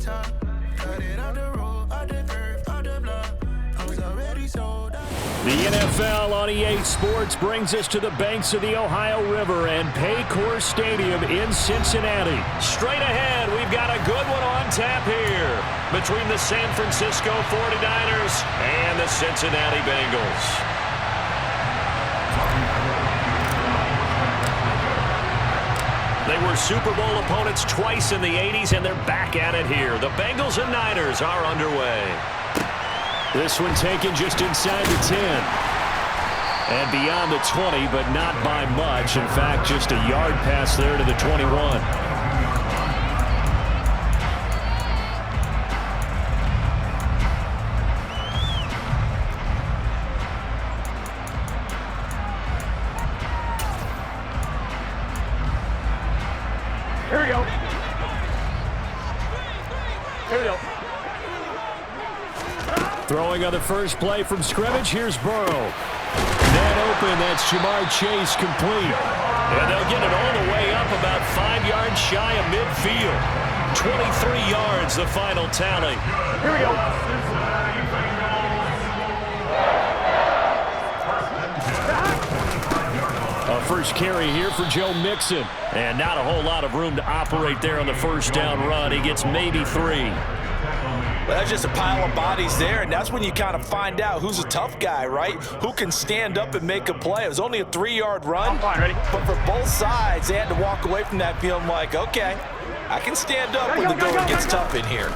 top. Cut it out the road, out the curve, out the block. I was already sold out. The NFL on EA Sports brings us to the banks of the Ohio River and Paycor Stadium in Cincinnati. Straight ahead, we've got a good one on tap here between the San Francisco 49ers and the Cincinnati Bengals. They were Super Bowl opponents twice in the 80s, and they're back at it here. The Bengals and Niners are underway. This one taken just inside the 10. And beyond the 20, but not by much. In fact, just a yard pass there to the 21. Here we go. Here we go. Throwing on the first play from scrimmage, here's Burrow. Net open, that's Jamar Chase complete. And they'll get it all the way up about 5 yards shy of midfield. 23 yards, the final tally. Here we go. A first carry here for Joe Mixon. And not a whole lot of room to operate there on the first down run. He gets maybe 3. Well, that's just a pile of bodies there, and that's when you kind of find out who's a tough guy, right? Who can stand up and make a play. It was only a 3-yard run. I'm fine, ready? But for both sides, they had to walk away from that feeling like, okay, I can stand up when the going gets tough in here.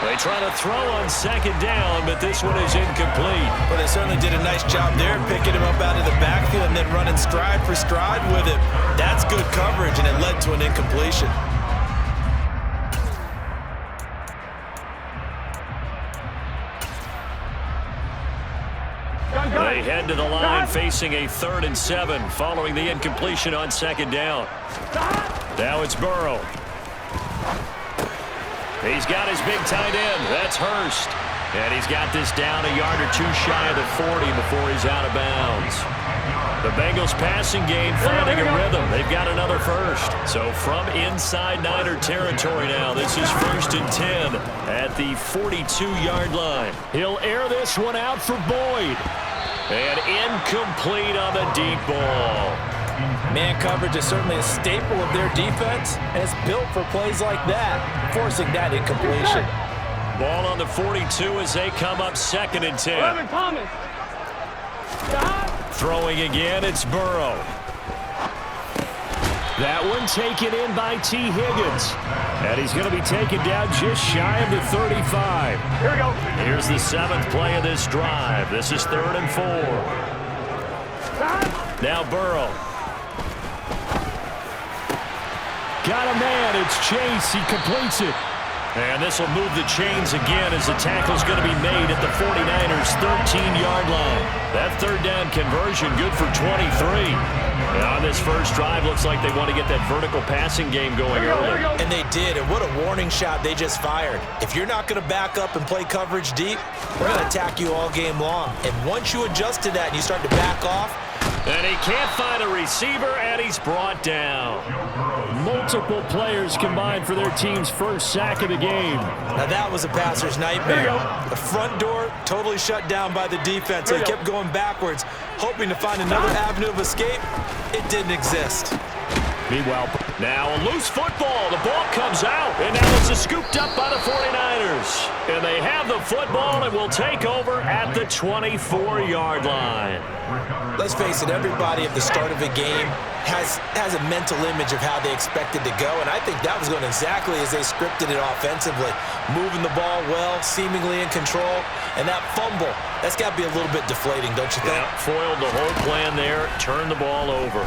They try to throw on second down, but this one is incomplete. Well, they certainly did a nice job there, picking him up out of the backfield and then running stride for stride with him. That's good coverage, and it led to an incompletion. They head to the line facing a 3rd and 7 following the incompletion on second down. Now it's Burrow. He's got his big tight end. That's Hurst. And he's got this down a yard or 2 shy of the 40 before he's out of bounds. The Bengals passing game finding a rhythm. They've got another first. So from inside Niner territory now, this is 1st and 10 at the 42-yard line. He'll air this one out for Boyd. And incomplete on the deep ball. Man coverage is certainly a staple of their defense, and it's built for plays like that, forcing that incompletion. Ball on the 42 as they come up 2nd and 10. Thomas. Throwing again, it's Burrow. That one taken in by T. Higgins. And he's going to be taken down just shy of the 35. Here we go. Here's the 7th play of this drive. This is 3rd and 4. Now Burrow. Got a man, it's Chase, he completes it. And this will move the chains again as the tackle's going to be made at the 49ers' 13-yard line. That 3rd down conversion good for 23. And on this first drive, looks like they want to get that vertical passing game going early. And they did, and what a warning shot they just fired. If you're not going to back up and play coverage deep, we're going to attack you all game long. And once you adjust to that and you start to back off, and he can't find a receiver, and he's brought down. Multiple players combined for their team's first sack of the game. Now that was a passer's nightmare. The front door totally shut down by the defense. They kept going backwards, hoping to find another avenue of escape. It didn't exist. Meanwhile, now a loose football. The ball comes out, and now it's scooped up by the 49ers. And they have the football and will take over at the 24-yard line. Let's face it, everybody at the start of a game has a mental image of how they expect it to go, and I think that was going exactly as they scripted it offensively. Moving the ball well, seemingly in control, and that fumble, that's got to be a little bit deflating, don't you think? Yeah, foiled the whole plan there, turned the ball over.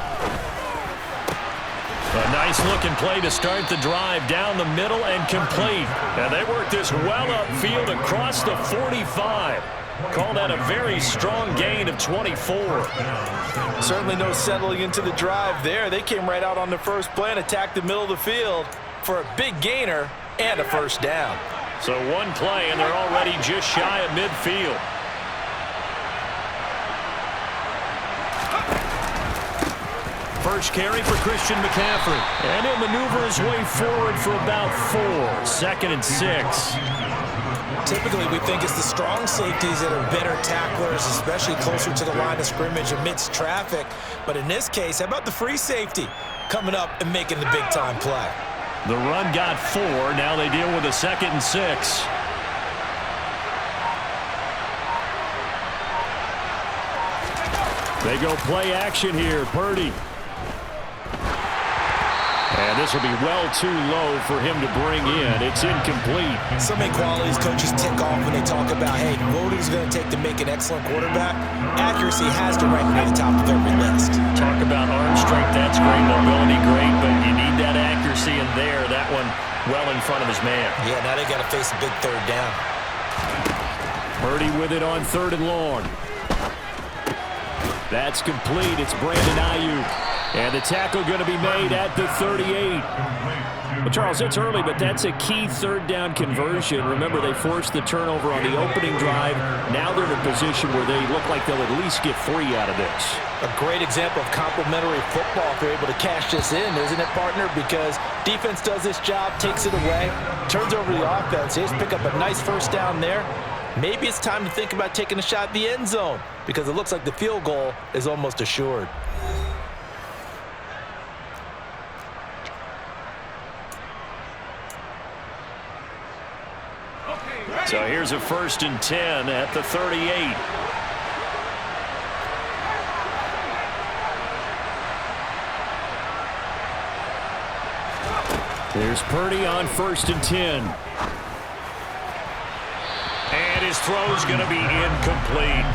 A nice-looking play to start the drive down the middle and complete. And they work this well upfield across the 45. Call that a very strong gain of 24. Certainly no settling into the drive there. They came right out on the first play and attacked the middle of the field for a big gainer and a first down. So one play, and they're already just shy of midfield. first carry for Christian McCaffrey. And he'll maneuver his way forward for about 4. 2nd and 6. Typically, we think it's the strong safeties that are better tacklers, especially closer to the line of scrimmage amidst traffic. But in this case, how about the free safety coming up and making the big-time play? The run got 4. Now they deal with a 2nd and 6. They go play action here. Purdy. And this will be well too low for him to bring in. It's incomplete. So many qualities coaches tick off when they talk about, hey, what is it going to take to make an excellent quarterback? Accuracy has to rank near the top of every list. Talk about arm strength. That's great. Mobility, great. But you need that accuracy in there. That one well in front of his man. Yeah, now they got to face a big 3rd down. Purdy with it on 3rd and long. That's complete. It's Brandon Ayuk. And the tackle going to be made at the 38. Well, Charles, it's early, but that's a key 3rd down conversion. Remember, they forced the turnover on the opening drive. Now they're in a position where they look like they'll at least get 3 out of this. A great example of complementary football if they're able to cash this in, isn't it, partner? Because defense does this job, takes it away, turns over the offense. They just pick up a nice 1st down there. Maybe it's time to think about taking a shot at the end zone because it looks like the field goal is almost assured. So here's a 1st and 10 at the 38. There's Purdy on 1st and 10. And his throw's going to be incomplete.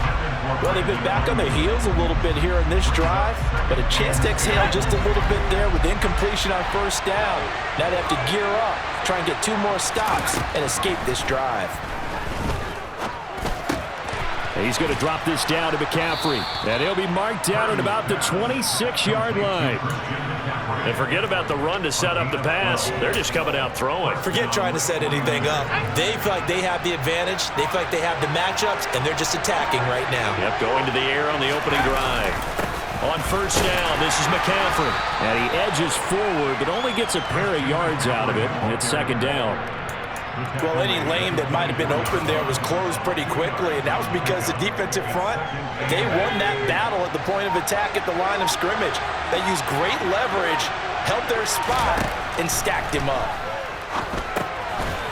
Well, they've been back on their heels a little bit here in this drive, but a chance to exhale just a little bit there with incompletion on 1st down. Now they have to gear up, try and get 2 more stops and escape this drive. He's going to drop this down to McCaffrey. And he'll be marked down at about the 26-yard line. And forget about the run to set up the pass. They're just coming out throwing. Forget trying to set anything up. They feel like they have the advantage. They feel like they have the matchups, and they're just attacking right now. Yep, going to the air on the opening drive. On 1st down, this is McCaffrey. And he edges forward, but only gets a pair of yards out of it. And it's 2nd down. Well, any lane that might have been open there was closed pretty quickly, and that was because the defensive front, they won that battle at the point of attack at the line of scrimmage. They used great leverage, held their spot, and stacked him up.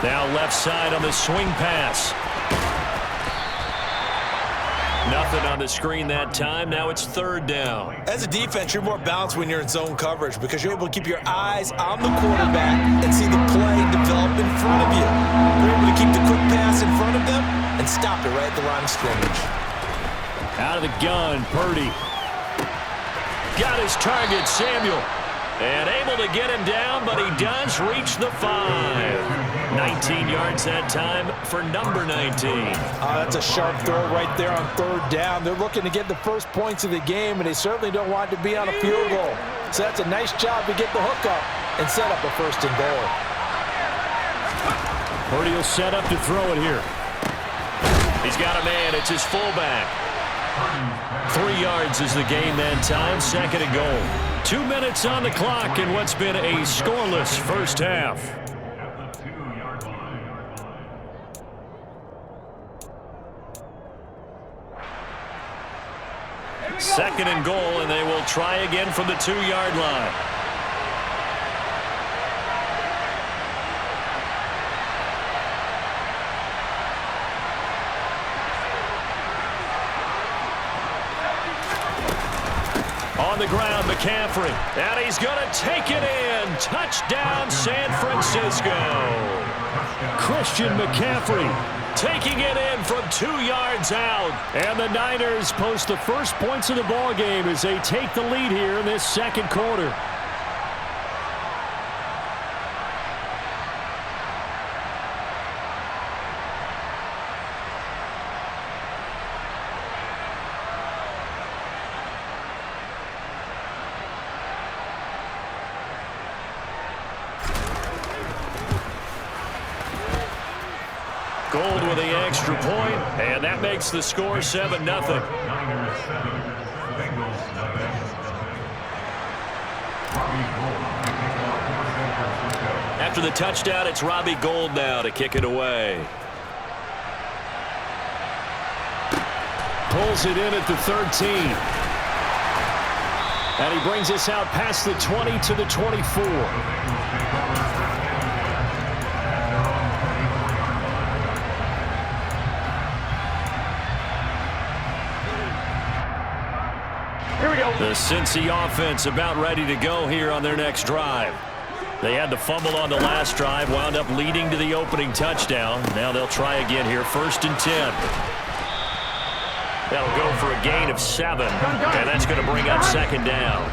Now left side on the swing pass. Nothing on the screen that time. Now it's 3rd down. As a defense, you're more balanced when you're in zone coverage because you're able to keep your eyes on the quarterback and see the play develop in front of you. You're able to keep the quick pass in front of them and stop it right at the line of scrimmage. Out of the gun, Purdy. Got his target, Samuel. And able to get him down, but he does reach the 5. 19 yards that time for number 19. That's a sharp throw right there on 3rd down. They're looking to get the first points of the game, and they certainly don't want to be on a field goal. So that's a nice job to get the hook up and set up a 1st and goal. Purdy will set up to throw it here. He's got a man. It's his fullback. 3 yards is the gain that time. 2nd and goal. 2 minutes on the clock in what's been a scoreless 1st half. Second and goal, and they will try again from the 2-yard line. On the ground, McCaffrey. And he's going to take it in. Touchdown, San Francisco. Christian McCaffrey taking it in from 2 yards out. And the Niners post the first points of the ball game as they take the lead here in this 2nd quarter. Gold with the extra point, and that makes the score 7-0. After the touchdown, it's Robbie Gould now to kick it away. Pulls it in at the 13. And he brings us out past the 20 to the 24. Here we go. The Cincy offense about ready to go here on their next drive. They had to fumble on the last drive, wound up leading to the opening touchdown. Now they'll try again here, 1st and 10. That'll go for a gain of 7, and that's going to bring up 2nd down.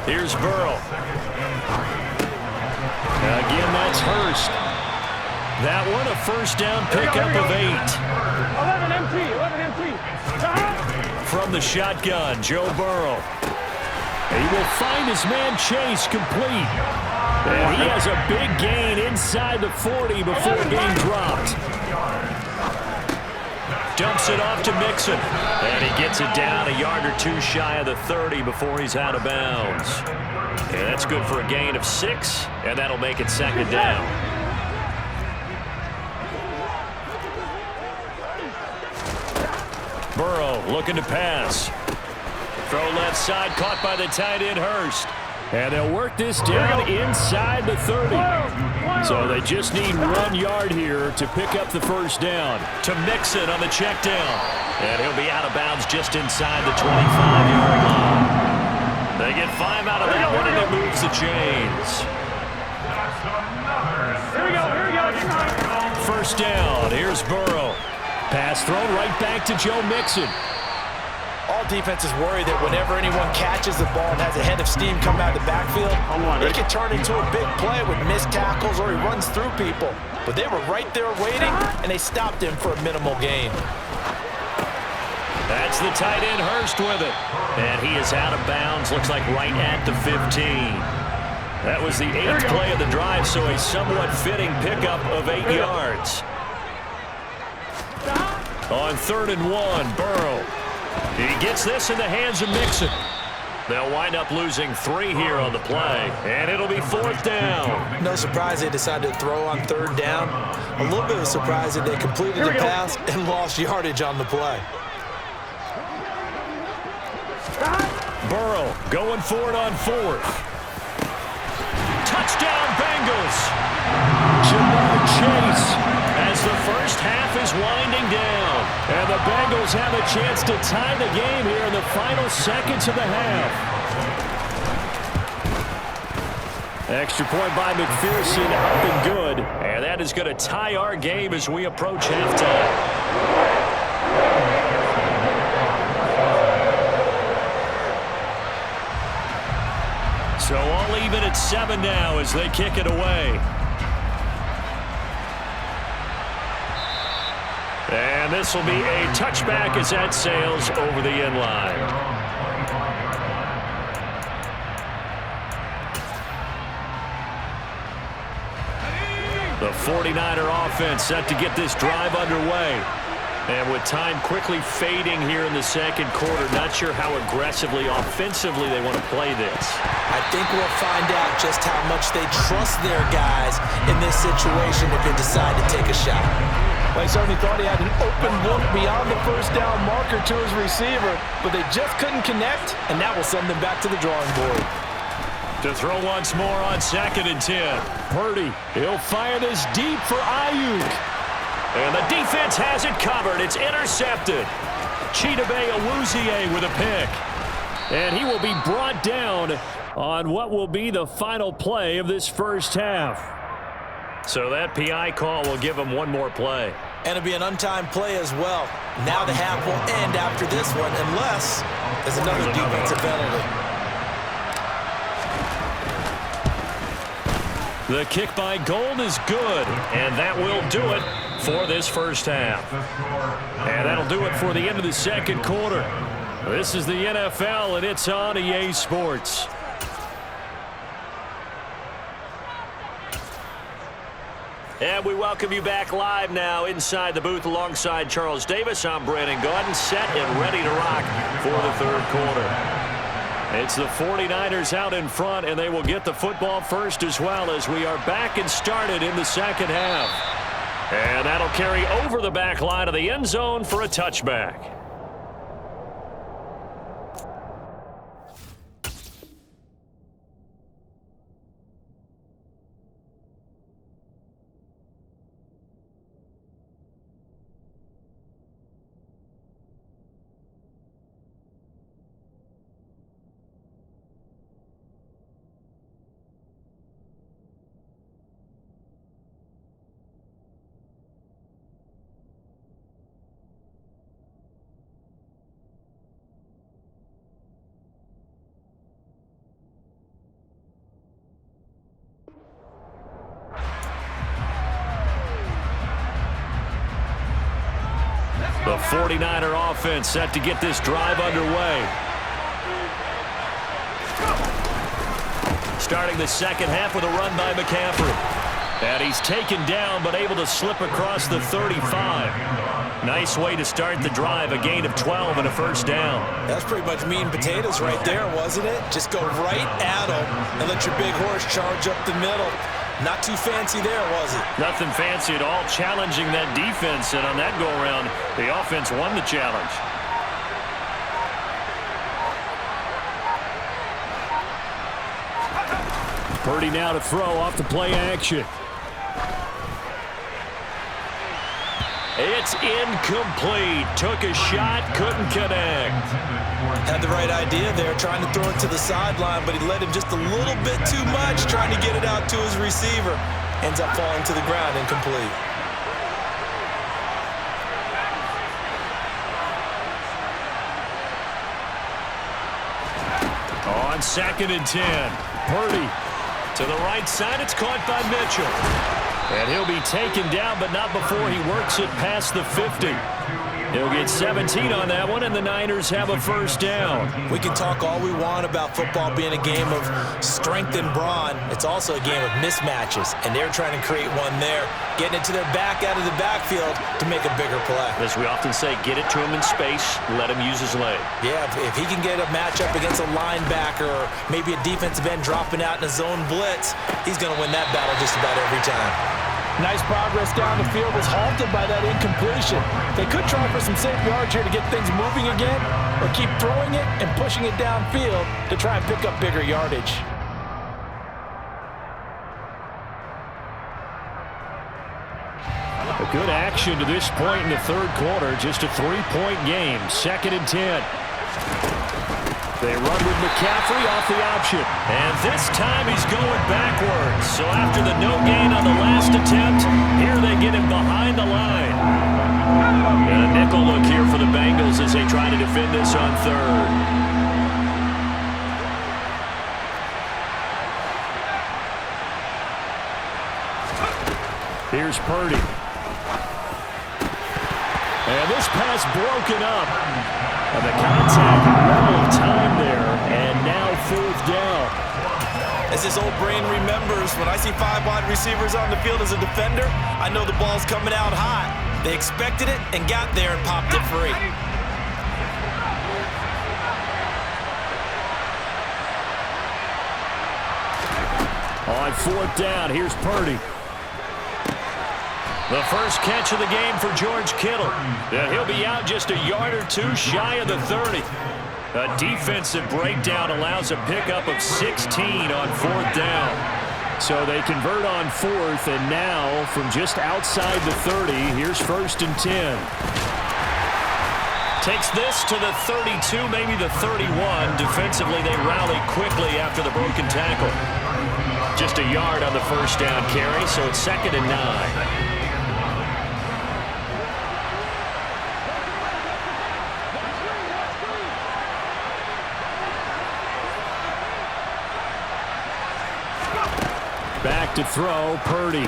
Here's Burrow. Again, that's Hurst. That one, a 1st down pickup of 8. 11 empty. From the shotgun, Joe Burrow. He will find his man Chase complete. And he has a big gain inside the 40 before being dropped. Dumps it off to Mixon. And he gets it down a yard or 2 shy of the 30 before he's out of bounds. And that's good for a gain of 6, and that'll make it 2nd down. Burrow looking to pass. Throw left side, caught by the tight end Hurst. And they'll work this down inside the 30. So they just need 1 yard here to pick up the 1st down. To Mixon on the check down. And he'll be out of bounds just inside the 25-yard line. They get 5 out of that one, and it moves the chains. Here we go. 1st down. Here's Burrow. Pass thrown right back to Joe Mixon. All defenses worry that whenever anyone catches the ball and has a head of steam come out of the backfield, it can turn into a big play with missed tackles or he runs through people. But they were right there waiting, and they stopped him for a minimal gain. That's the tight end Hurst with it. And he is out of bounds, looks like right at the 15. That was the 8th play of the drive, so a somewhat fitting pickup of 8 yards. On 3rd and 1, Burrow. He gets this in the hands of Mixon. They'll wind up losing 3 here on the play, and it'll be 4th down. No surprise they decided to throw on 3rd down. A little bit of a surprise that they completed the pass and lost yardage on the play. Burrow going for it on 4th. Touchdown, Bengals. Jamar Chase as the first half is winding down. And the Bengals have a chance to tie the game here in the final seconds of the half. Extra point by McPherson, up and good. And that is going to tie our game as we approach halftime. So all even at 7 now as they kick it away. And this will be a touchback as that sails over the end line. The 49er offense set to get this drive underway. And with time quickly fading here in the 2nd quarter, not sure how aggressively, offensively they want to play this. I think we'll find out just how much they trust their guys in this situation if they decide to take a shot. They certainly thought he had an open look beyond the 1st down marker to his receiver, but they just couldn't connect, and that will send them back to the drawing board. To throw once more on 2nd and 10. Purdy, he'll fire this deep for Ayuk. And the defense has it covered. It's intercepted. Chidobe Awuzie with a pick. And he will be brought down on what will be the final play of this 1st half. So that PI call will give him 1 more play. And it'll be an untimed play as well. Now the half will end after this one, unless there's another defensive penalty. The kick by Gould is good, and that will do it for this 1st half. And that'll do it for the end of the 2nd quarter. This is the NFL, and it's on EA Sports. And we welcome you back live now inside the booth alongside Charles Davis. I'm Brandon Gaudin, set and ready to rock for the 3rd quarter. It's the 49ers out in front, and they will get the football first as well as we are back and started in the second half. And that'll carry over the back line of the end zone for a touchback. The 49er offense set to get this drive underway. Starting the second half with a run by McCaffrey. And he's taken down but able to slip across the 35. Nice way to start the drive, a gain of 12 and a first down. That's pretty much meat and potatoes right there, wasn't it? Just go right at him and let your big horse charge up the middle. Not too fancy there, was it? Nothing fancy at all, challenging that defense, and on that go-around, the offense won the challenge. Purdy now to throw off the play action. It's incomplete. Took a shot, couldn't connect. Had the right idea there, trying to throw it to the sideline, but he led him just a little bit too much, trying to get it out to his receiver. Ends up falling to the ground, incomplete. On 2nd and 10, Purdy to the right side. It's caught by Mitchell. And he'll be taken down, but not before he works it past the 50. He'll get 17 on that one, and the Niners have a first down. We can talk all we want about football being a game of strength and brawn. It's also a game of mismatches, and they're trying to create one there, getting it to their back out of the backfield to make a bigger play. As we often say, get it to him in space, let him use his leg. Yeah, if he can get a matchup against a linebacker or maybe a defensive end dropping out in a zone blitz, he's going to win that battle just about every time. Nice progress down the field was halted by that incompletion. They could try for some safe yards here to get things moving again, or keep throwing it and pushing it downfield to try and pick up bigger yardage. A good action to this point in the third quarter. Just a 3-point game. 2nd and 10. They run with McCaffrey off the option. And this time he's going backwards. So after the no gain on the last attempt, here they get him behind the line. And a nickel look here for the Bengals as they try to defend this on 3rd. Here's Purdy. And this pass broken up. And the contact, well time there, and now 4th down. As this old brain remembers, when I see 5 wide receivers on the field as a defender, I know the ball's coming out hot. They expected it and got there and popped it free. On 4th down, here's Purdy. The first catch of the game for George Kittle. And he'll be out just a yard or two shy of the 30. A defensive breakdown allows a pickup of 16 on 4th down. So they convert on 4th, and now from just outside the 30, here's 1st and 10. Takes this to the 32, maybe the 31. Defensively, they rally quickly after the broken tackle. Just a yard on the first down carry, so it's 2nd and 9. Back to throw, Purdy.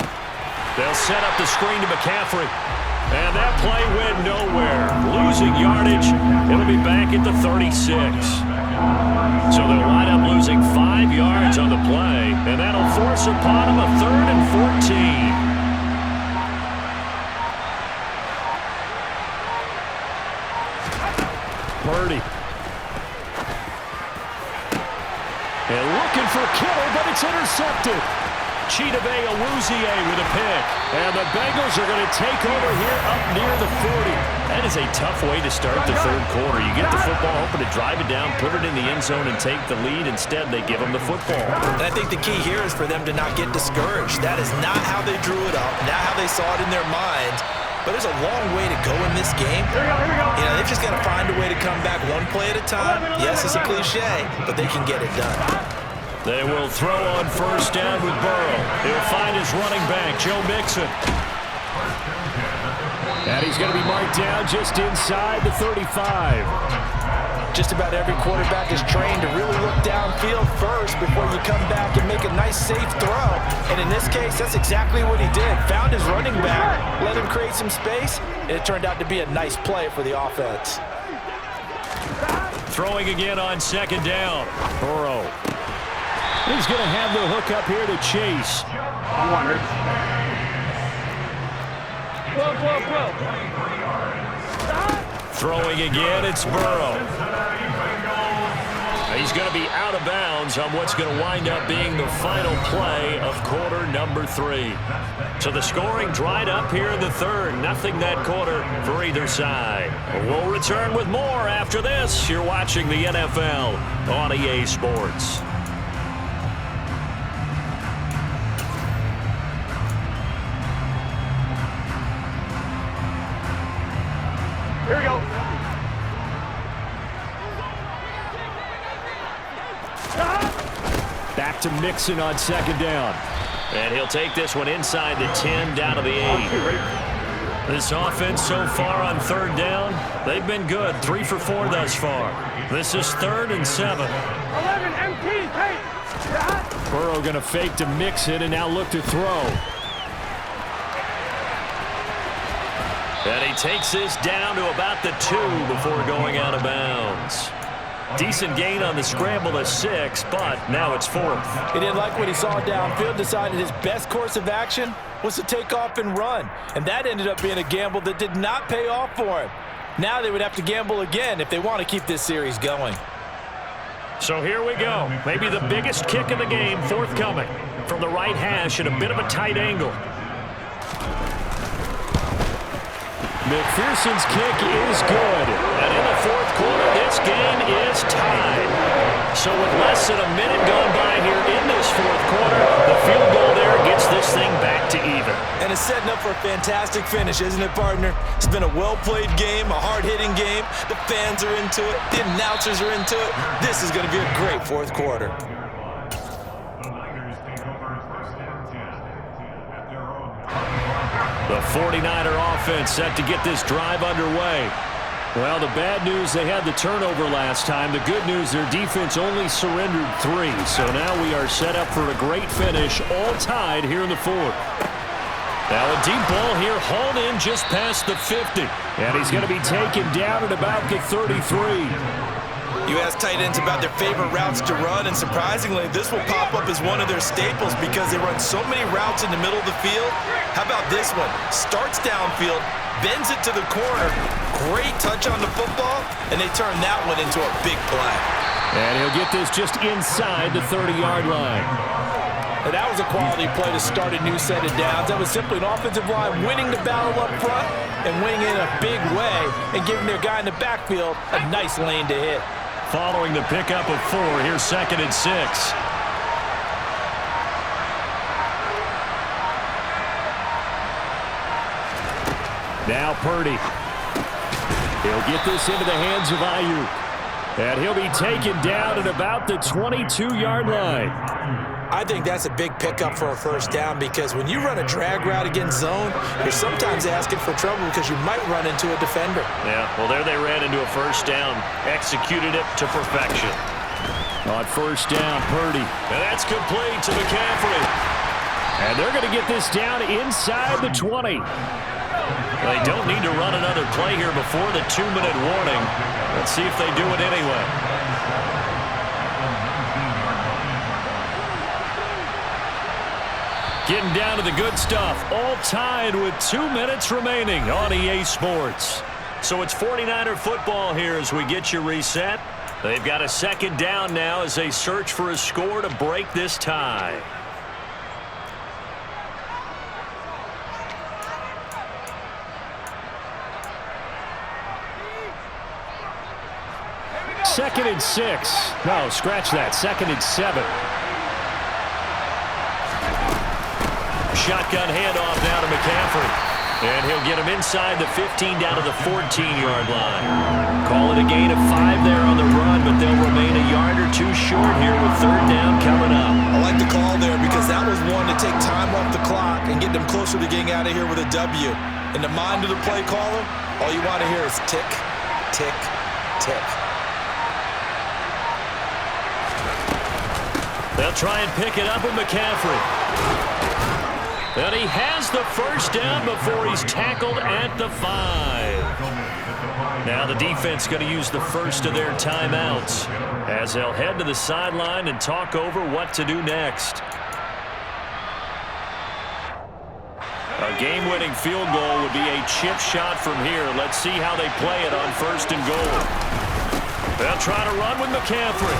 They'll set up the screen to McCaffrey. And that play went nowhere. Losing yardage. It'll be back at the 36. So they'll wind up losing 5 yards on the play. And that'll force upon them a 3rd and 14. Purdy. It's intercepted. Chidobe Awuzie with a pick. And the Bengals are going to take over here up near the 40. That is a tough way to start the third quarter. You get the football, hoping to drive it down, put it in the end zone, and take the lead. Instead, they give them the football. And I think the key here is for them to not get discouraged. That is not how they drew it up, not how they saw it in their minds. But there's a long way to go in this game. You know, they've just got to find a way to come back one play at a time. Yes, it's a cliche, but they can get it done. They will throw on first down with Burrow. He'll find his running back, Joe Mixon. And he's going to be marked down just inside the 35. Just about every quarterback is trained to really look downfield first before you come back and make a nice, safe throw. And in this case, that's exactly what he did. Found his running back, let him create some space, and it turned out to be a nice play for the offense. Throwing again on second down. Burrow. He's going to have the hook up here to Chase. Throwing again, it's Burrow. He's going to be out of bounds on what's going to wind up being the final play of quarter number 3. So the scoring dried up here in the third. Nothing that quarter for either side. We'll return with more after this. You're watching the NFL on EA Sports. Here we go. Back to Mixon on second down. And he'll take this one inside the 10, down to the 8. This offense so far on third down, they've been good. 3 for 4 thus far. This is 3rd and 7. 11 MT, hey. Burrow going to fake to Mixon and now look to throw. And he takes this down to about the 2 before going out of bounds. Decent gain on the scramble of 6, but now it's 4th. He didn't like what he saw downfield, decided his best course of action was to take off and run. And that ended up being a gamble that did not pay off for him. Now they would have to gamble again if they want to keep this series going. So here we go. Maybe the biggest kick of the game forthcoming from the right hash at a bit of a tight angle. McPherson's kick is good. And in the fourth quarter, this game is tied. So with less than a minute gone by here in this fourth quarter, the field goal there gets this thing back to even. And it's setting up for a fantastic finish, isn't it, partner? It's been a well-played game, a hard-hitting game. The fans are into it. The announcers are into it. This is going to be a great fourth quarter. The 49er offense set to get this drive underway. Well, the bad news, they had the turnover last time. The good news, their defense only surrendered 3. So now we are set up for a great finish, all tied here in the fourth. Now a deep ball here, hauled in just past the 50. And he's going to be taken down at about the 33. You ask tight ends about their favorite routes to run, and surprisingly, this will pop up as one of their staples because they run so many routes in the middle of the field. How about this one? Starts downfield, bends it to the corner, great touch on the football, and they turn that one into a big play. And he'll get this just inside the 30-yard line. And that was a quality play to start a new set of downs. That was simply an offensive line winning the battle up front and winning in a big way and giving their guy in the backfield a nice lane to hit. Following the pickup of 4, here's 2nd and 6. Now Purdy. He'll get this into the hands of Ayuk. And he'll be taken down at about the 22-yard line. I think that's a big pickup for a first down because when you run a drag route against zone, you're sometimes asking for trouble because you might run into a defender. Yeah, well, there they ran into a first down. Executed it to perfection. On first down, Purdy. And that's complete to McCaffrey. And they're going to get this down inside the 20. They don't need to run another play here before the 2-minute warning. Let's see if they do it anyway. Getting down to the good stuff. All tied with 2 minutes remaining on EA Sports. So it's 49er football here as we get you reset. They've got a second down now as they search for a score to break this tie. Second and 6. No, scratch that. Second and 7. Shotgun handoff now to McCaffrey. And he'll get him inside the 15 down to the 14-yard line. Call it a gain of 5 there on the run, but they'll remain a yard or two short here with third down coming up. I like the call there because that was one to take time off the clock and get them closer to getting out of here with a W. In the mind of the play caller, all you want to hear is tick, tick, tick. They'll try and pick it up with McCaffrey. And he has the first down before he's tackled at the 5. Now the defense going to use the first of their timeouts as they'll head to the sideline and talk over what to do next. A game-winning field goal would be a chip shot from here. Let's see how they play it on first and goal. They'll try to run with McCaffrey.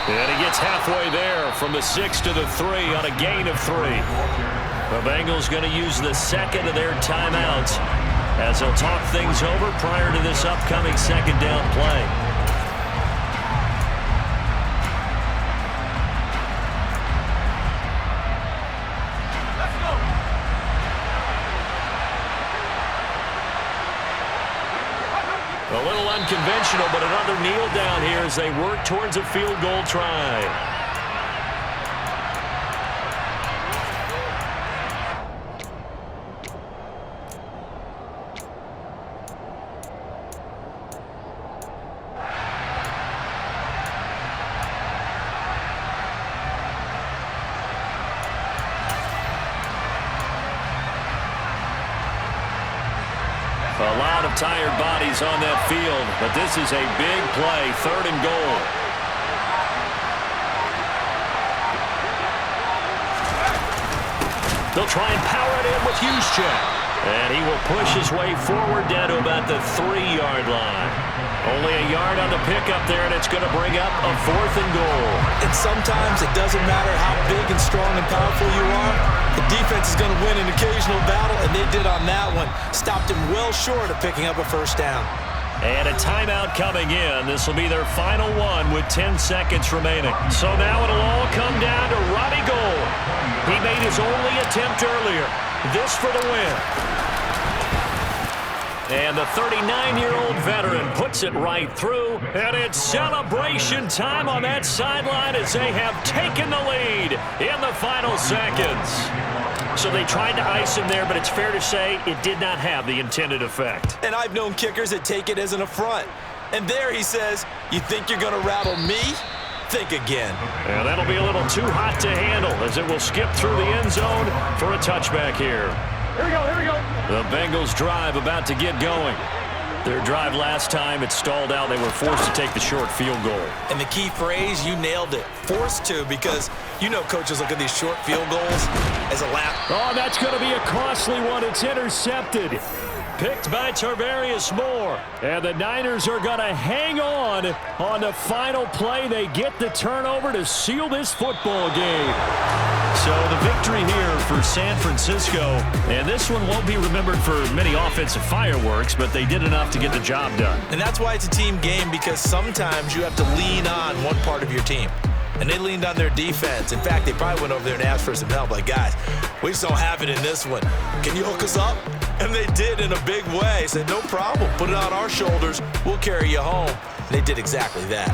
And he gets halfway there from the 6 to the 3 on a gain of 3. The Bengals going to use the second of their timeouts as they'll talk things over prior to this upcoming second down play. A little unconventional, but another kneel down here as they work towards a field goal try. A lot of tired bodies on that field, but this is a big play, third and goal. They'll try and power it in with Juszczyk. And he will push his way forward down to about the 3-yard line. Only a yard on the pickup there, and it's going to bring up a fourth and goal. And sometimes it doesn't matter how big and strong and powerful you are. The defense is going to win an occasional battle, and they did on that one. Stopped him well short of picking up a first down. And a timeout coming in. This will be their final one with 10 seconds remaining. So now it'll all come down to Robbie Gould. He made his only attempt earlier. This for the win. And the 39-year-old veteran puts it right through. And it's celebration time on that sideline as they have taken the lead in the final seconds. So they tried to ice him there, but it's fair to say it did not have the intended effect. And I've known kickers that take it as an affront. And there he says, you think you're going to rattle me? Think again. And that'll be a little too hot to handle as it will skip through the end zone for a touchback here. Here we go, here we go. The Bengals drive about to get going. Their drive last time, it stalled out. They were forced to take the short field goal. And the key phrase, you nailed it. Forced to, because you know coaches look at these short field goals as a lap. Oh, that's going to be a costly one. It's intercepted. Picked by Tarvarius Moore. And the Niners are going to hang on the final play. They get the turnover to seal this football game. So the victory here for San Francisco. And this one won't be remembered for many offensive fireworks, but they did enough to get the job done. And that's why it's a team game, because sometimes you have to lean on one part of your team. And they leaned on their defense. In fact, they probably went over there and asked for some help. Like, guys, we just don't have it in this one. Can you hook us up? And they did in a big way. Said, no problem. Put it on our shoulders. We'll carry you home. And they did exactly that.